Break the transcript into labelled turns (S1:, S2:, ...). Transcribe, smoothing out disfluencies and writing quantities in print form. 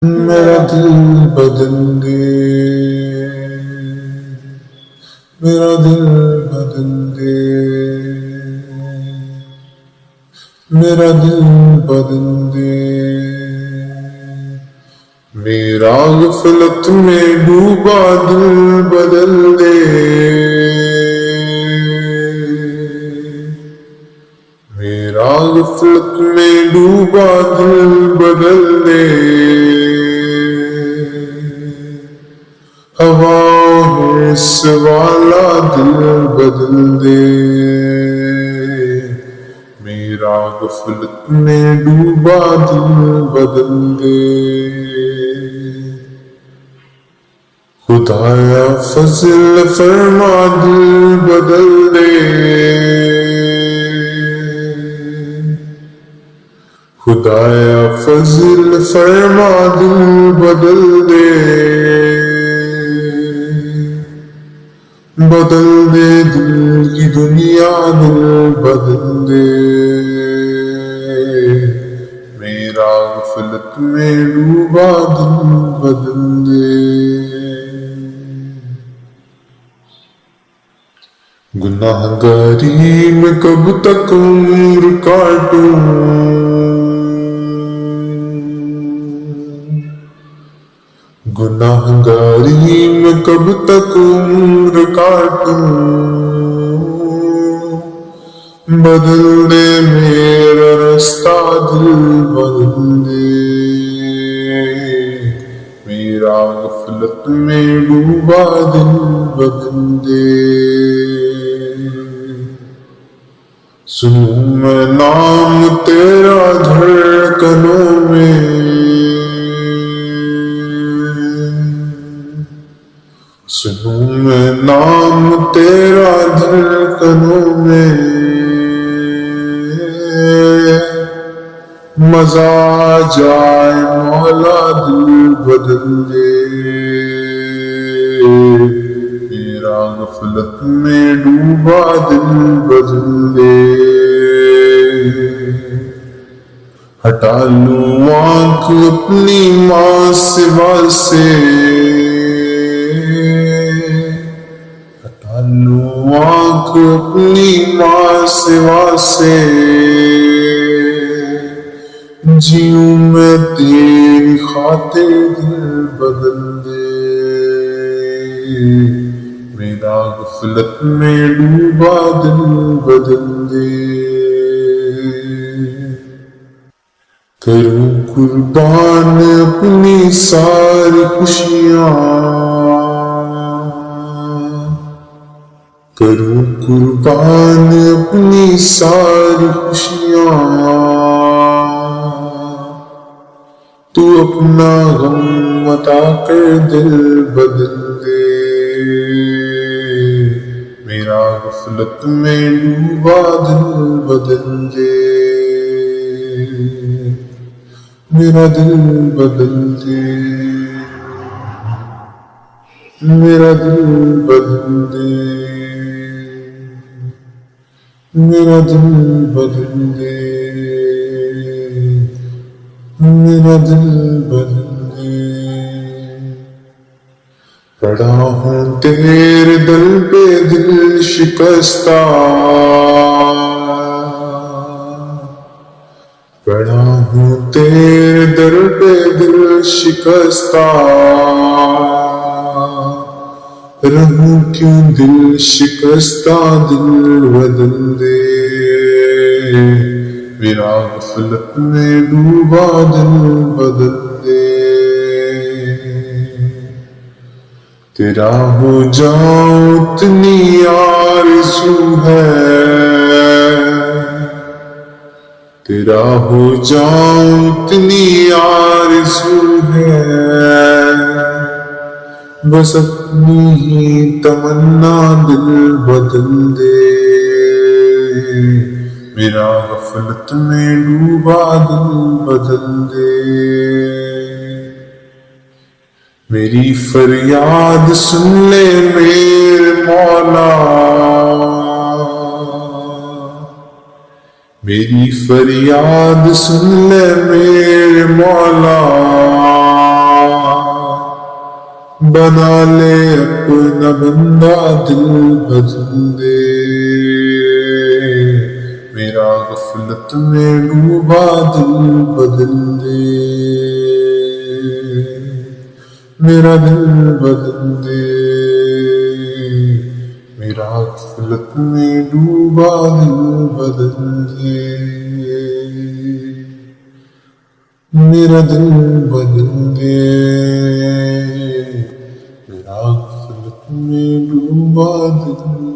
S1: میرا دل بدل دے، میرا دل بدل دے، میرا دل بدل دے، میرا غفلت میں ڈوبا دل بدل دے، میرا غفلت میں ڈوبا دل بدل دے، ہوا سے والا دل بدل دے، میرا غفلت میں ڈوبا دل بدل دے، خدایا فضل فرما دل بدل دے، خدایا فضل فرما دل بدل دے، بدل دے دل کی دنیا دل بدل دے، میرا غفلت میں ڈوبا دل بدل دے، گناہ گاری میں کب تک عمر کاٹوں، گناہ گاری میں کب تک عمر کاٹوں، بدل دے میرا رستہ دل بدل دے، میرا غفلت میں ڈوبا دل بدل دے، سنوں میں نام تیرا دھڑکنوں میں، سنوں میں نام تیرا دھڑکنوں میں، مزہ آ جائے مولا دل بدل دے، میرا غفلت میں ڈوبا دل بدل دے، ہٹا لوں آنکھ اپنی ماں سوا سے، ہٹا لوں آنکھ اپنی ماں سوا سے، جیوں میں تیری خاطر دل بدل دے، میرا غفلت میں ڈوبا دل بدل دے، کروں قربان اپنی ساری خوشیاں، کروں قربان اپنی ساری خوشیاں، تو اپنا غم عطا کر دل بدل دے، میرا غفلت میں ڈوبا دل بدل دے، میرا دل بدل دے، میرا دل بدل دے، میرا دل بدل دے، میرا دل بدل دے، پڑا ہوں تیرے دل پہ دل شکستہ، پڑا ہوں تیرے در پہ دل شکستہ، رہوں کیوں دل شکستہ دل بدل دے، میرا غفلت میں ڈوبا دل بدل دے، تیرا ہو جاؤں اتنی آرزو ہے، تیرا ہو جاؤں اتنی آرزو ہے، بس اپنی ہی تمنا دل بدل دے، میرا غفلت میں ڈوبا دل بدل دے، میری فریاد سن لے میرے مولا، میری فریاد سن لے میرے مولا، بنا لے اپنا بندہ دل بدل دے، میرا غفلت میں ڈوبا دل بدل دے، میرا دل بدل دے، میرا غفلت میں ڈوبا دل بدل دے، میرا دل بدل دے، میرا غفلت میں ڈوبا دل